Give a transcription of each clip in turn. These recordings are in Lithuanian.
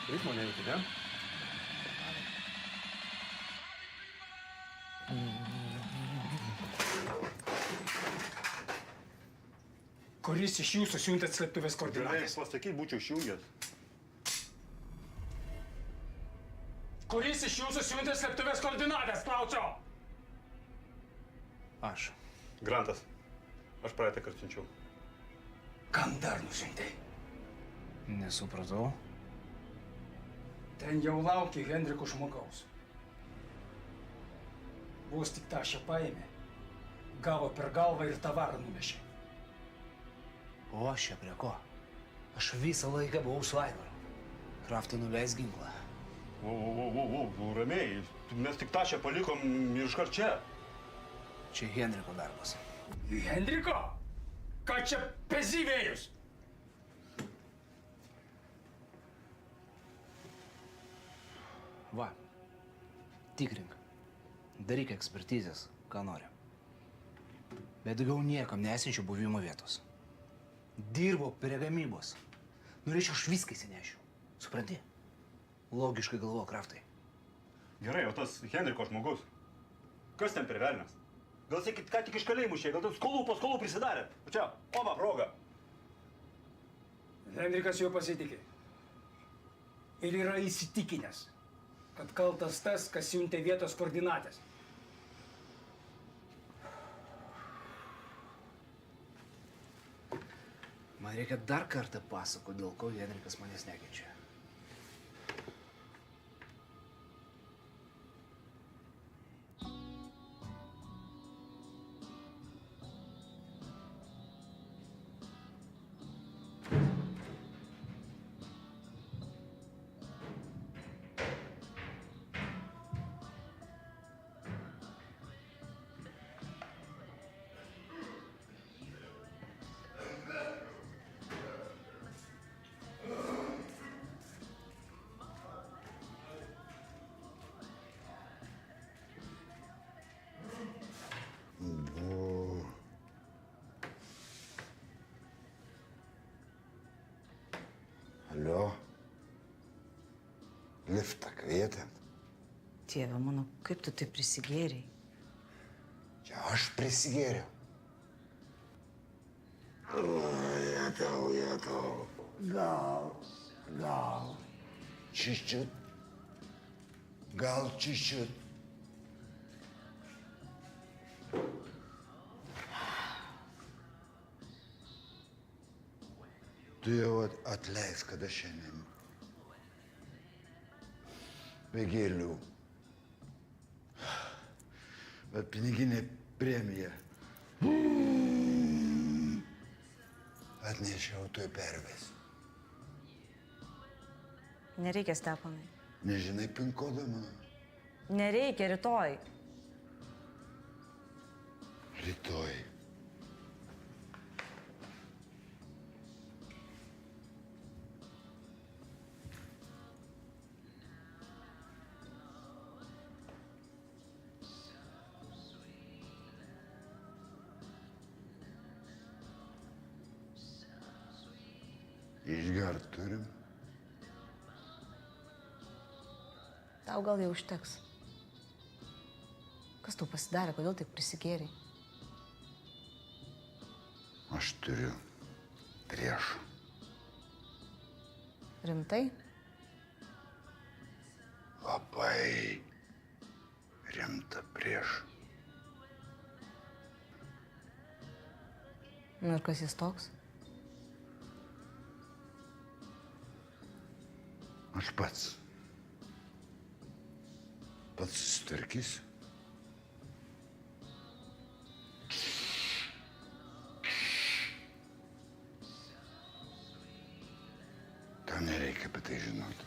Ritmo nejauti, ne? Kuris iš jūsų siuntėt slėptuvės Gerai, koordinatės? pasakyk, būčiau išjungęs. Kuris iš jūsų siuntėt slėptuvės koordinatės, klausiau? Aš. Grantas, aš praeitą kartą siunčiau. Kam dar nusiuntei? Nesupratau. Ten jau laukia Henriko žmogaus. Vos tik tą šią paėmė, gavo per galvą ir tavarą nunešė. O aš čia prie ko? Aš visą laiką buvau su Aivaru. Kraftui nuleis ginklą. Ramiai, mes tik tą čia palikom ir iškart čia. Čia Henriko darbas. Henriko? Ką čia pezyvėjus? Va. Tikrink. Daryk ekspertizės, ką nori. Bet daugiau niekam nesinčiau buvimo vietos. Dirbau prie gamybos. Norėčiau aš viską įsinešiu. Supranti? Logiškai galvo, Kraftai. Gerai, o tas Henriko žmogus. Kas ten per velnias? Gal sakykit, ką tik iš kalėjimų išėjo, gal taip skolų po skolų prisidarė. O čia, oba, proga. Henrikas jo pasitikė. Ir yra įsitikinęs, kad kaltas tas, kas siuntė vietos koordinatės. Man reikia dar kartą pasakoti, dėl ko Henrikas manęs nekenčia. Alio, liftą kvietėt? Dieve mano, kaip tu tai prisigėrei? Čia aš prisigėriau. Jetau. Gal. Čiščiut. Gal čiščiut. Tu jau atleisk, kad aš šiandien be gėlių. Bet piniginė premija atnešiau, tu pervesi. Nereikia, Stepanai. Nežinai pin kodą mano? Nereikia, rytoj. Rytoj. Išgert turim? Tau gal jau užteks. Kas tau pasidarė, kodėl taip prisigėrei? Aš turiu priešą. Rimtai? Labai rimtą priešą. Nu ir kas jis toks? Aš pats susitvarkysiu. Tau nereikia apie tai žinoti.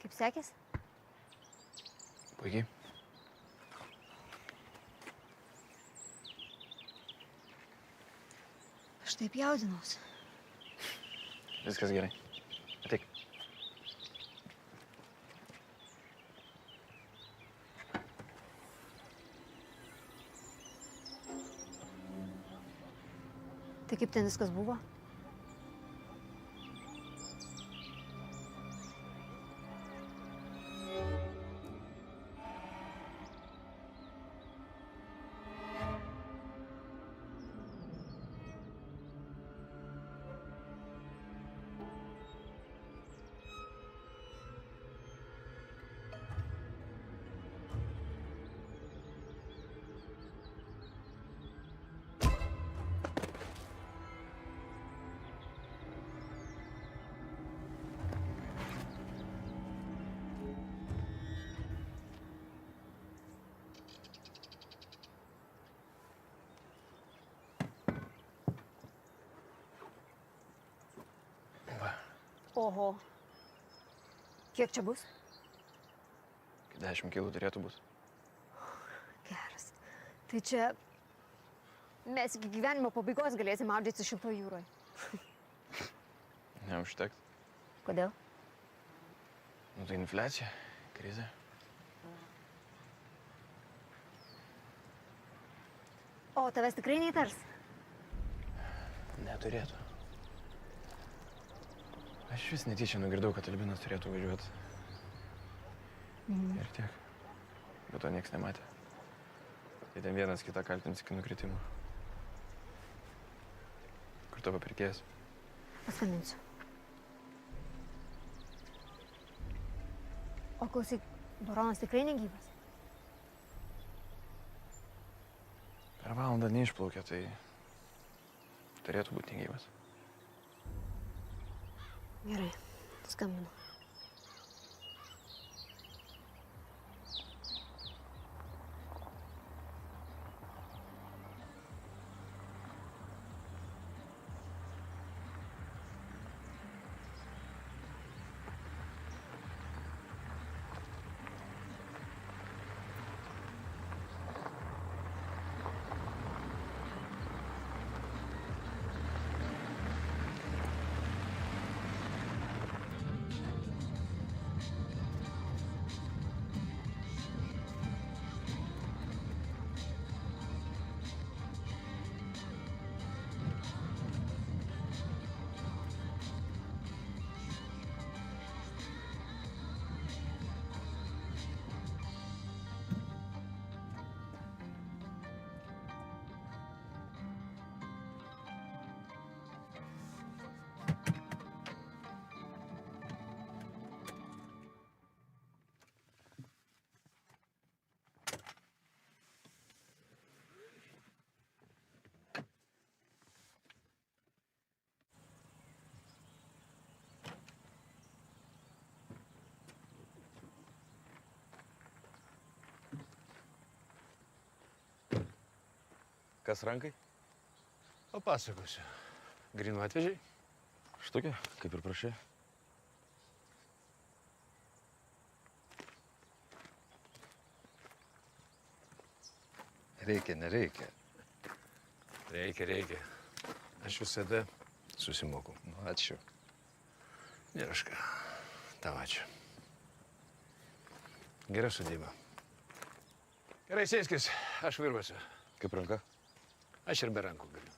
Kaip sekės? Puikiai. Aš taip jaudinaus. Viskas gerai. Ateik. Tai kaip ten viskas buvo? Oho. Kiek čia bus? 10 kilų turėtų būti. Geras. Tai čia mes iki gyvenimo pabaigos galėsim maudytis šilto jūroje. Neužteks. Kodėl? Nu tai infliacija, krizė. O tavęs tikrai neįtars? Neturėtų. Aš vis netyčia nugirdau, kad Albinas turėtų važiuoti. Ir tiek. Bet to nieks nematė. Tai ten vienas kitą kaltins iki nukritimo. Kur tavo pirkėjas? Paskambinsiu. O klausyk, baronas tikrai negyvas? Per valandą neišplaukė, tai turėtų būti negyvas. Gerai, skambinu. Kas rankai? Papasakosiu. Grinų atvežiai? Štukė, kaip ir prašai. Reikia, nereikia. Reikia. Aš visada susimoku. Nu, ačiū. Nėra aš ką. Tau ačiū. Gera sodyba. Gerai, sėskis. Aš vairuosiu. Kaip ranka? Aš ir be rankų galiu.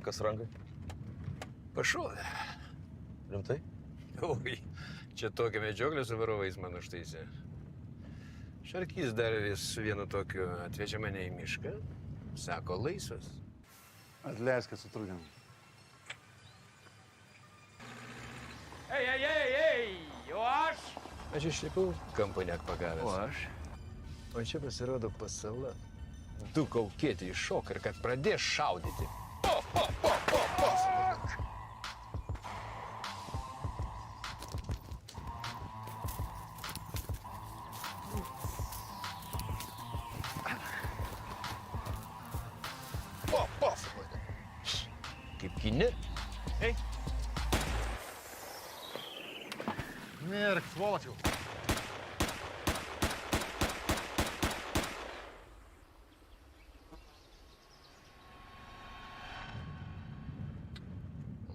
Tai kas rankai? Pašovė. Rimtai? Oi, čia tokią medžioklę su varovais man užtaisė. Šarkys dar vis su vienu tokiu atvežė mane į mišką. Sako, laisvas. Atleisk, kad sutrukdėm. Ei, o aš? Aš išlipau kampą net pagavęs. O aš? O čia pasirodo pasala. Du kaukėti iššok ir kad pradės šaudyti. Kaip kine. Ei! Mirk, svoločiau.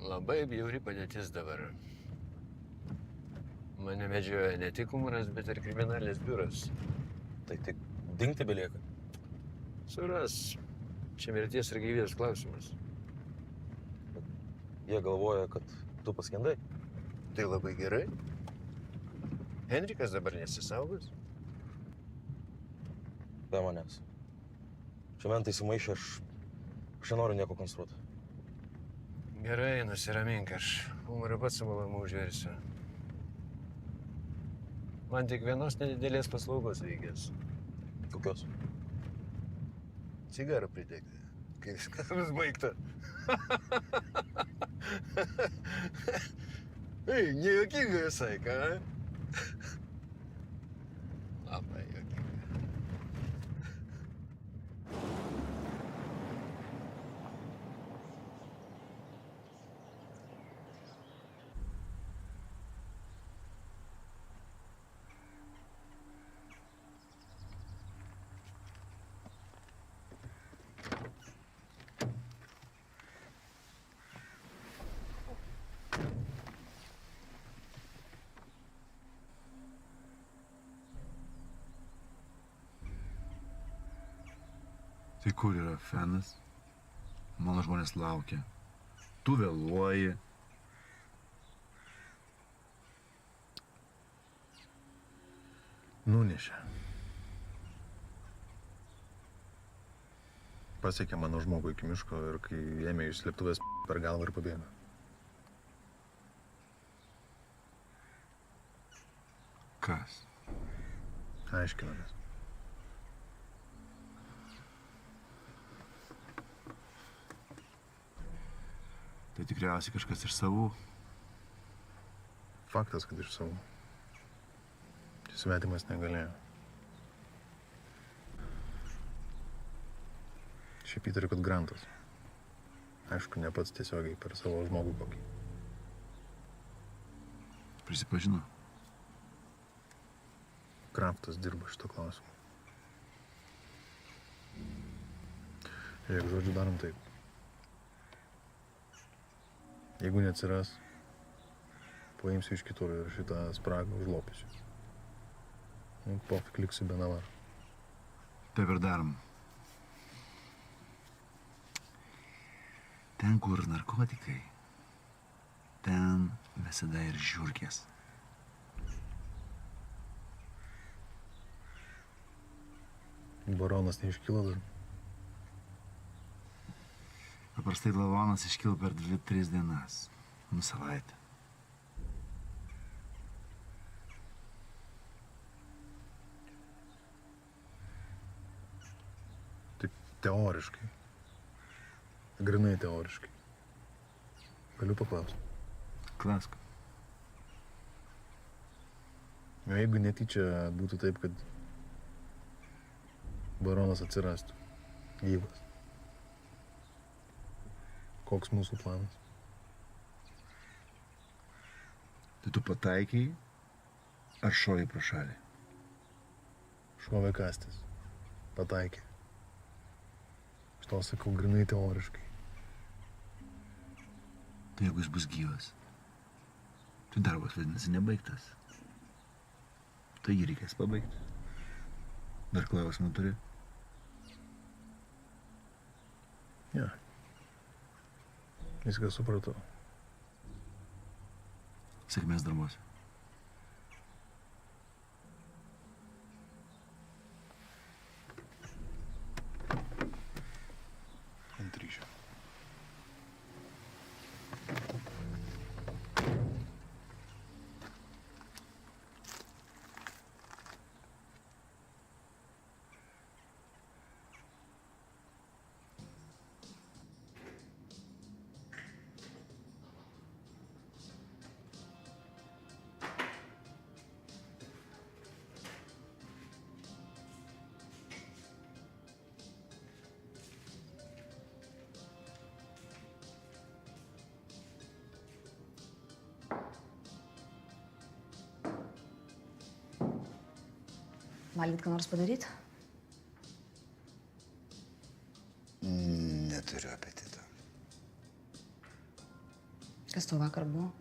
Labai bjauri padėtis dabar. Mane medžioja ne tik humoras, bet ir kriminalės biuras. Tai tik dingti belieka. Suras. Čia mirties ir gyvybės klausimas. Jie galvoja, kad tu paskendai. Tai labai gerai. Henrikas dabar nesisaugos. Be manęs. Čia mentai sumaišė, aš nenoriu nieko konstruoti. Gerai, nusiramink, aš humorą pats su malonumu užversiu. Man tik vienos nedidelės paslaugos reikės. Kokios? Cigarą pridėkti, kai viskas bus baigta. Ei, nejuokinga visai, ką? Labai juokinga. Tai kur yra Fenas? Mano žmonės laukia. Tu vėluoji. Nunešė. Pasiekė mano žmogų iki miško ir kai ėmė iš slėptuvės per galvą ir pabėgo. Kas? Aiškinamės. Tai tikriausiai kažkas iš savų. Faktas, kad iš savų. Svetimas negalėjo. Šiaip įtariu, kad Grantas. Aišku, ne pats tiesiogiai per savo žmogų kokį. Prisipažino. Kraftas dirba šito klausimu. Žiūrėk, žodžiu, darom taip. Jeigu neatsiras, paimsiu iš kitur ir šitą spragą užlopysiu. Pofik liksiu be navarų. Taip ir darom. Ten, kur narkotikai, ten visada ir žiurkės. Baronas neiškilo dar. Paprastai lavonas iškilo per 2-3 dienas. Savaitę. Taip teoriškai. Grinai teoriškai. Galiu paklausti. Klausk. O jeigu netyčia būtų taip, kad baronas atsirastų, gyvas. Koks mūsų planas? Tai tu pataikiai ar šovai pro šalį? Šovė kastis. Pataikė. Aš tau sakau grinai teoriškai. Tai jeigu jis bus gyvas, tai darbas vadinasi nebaigtas. Tai jį reikės pabaigti. Dar klausimų turi? Ja. Viską supratau. Sėkmės darbuose. Ant ryšio. Valgyt ką nors padaryti? Neturiu apetito. Kas tau vakar buvo?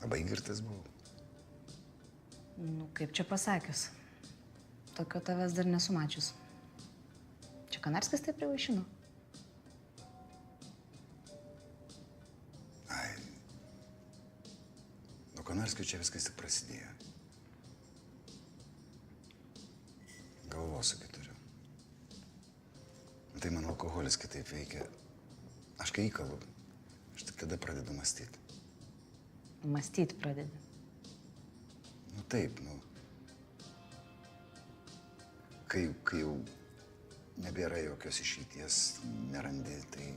Labai girtas buvau. Nu, kaip čia pasakius. Tokio tavęs dar nesu mačius. Čia Kanarskis tai privaišino? Ai. Nuo Konarskio čia viskas tik prasidėjo. Galvosūkį turiu. Tai man alkoholis kitaip veikia. Aš kai įkalu, aš tik tada pradedu mąstyti. Mąstyti pradedi. Nu taip, nu. Kai jau nebėra jokios išeities, nerandi, tai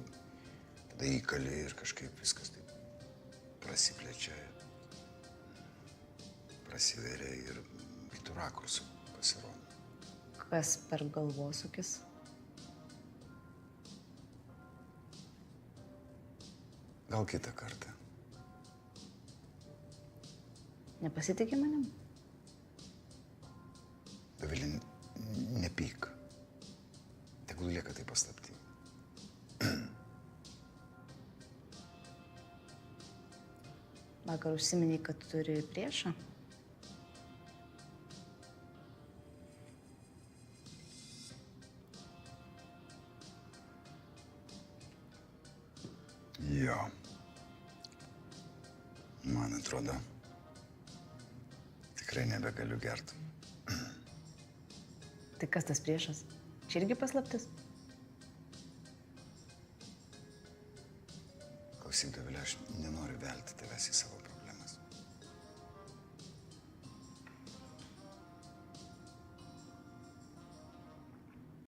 tada įkali ir kažkaip viskas taip prasiplečia, prasiveria ir kitų rakursų pasirodo. Kas per galvosūkis? Gal kitą kartą. Nepasitikė manim? Dovilė, nepyk. Tegul lieka tai paslapti. Vakar užsiminiai, kad turi priešą? Jo. Man atrodo, tikrai nebegaliu gerti. Tai kas tas priešas? Čia irgi paslaptis? Klausyk, Dovilė, aš nenoriu velti tavęs į savo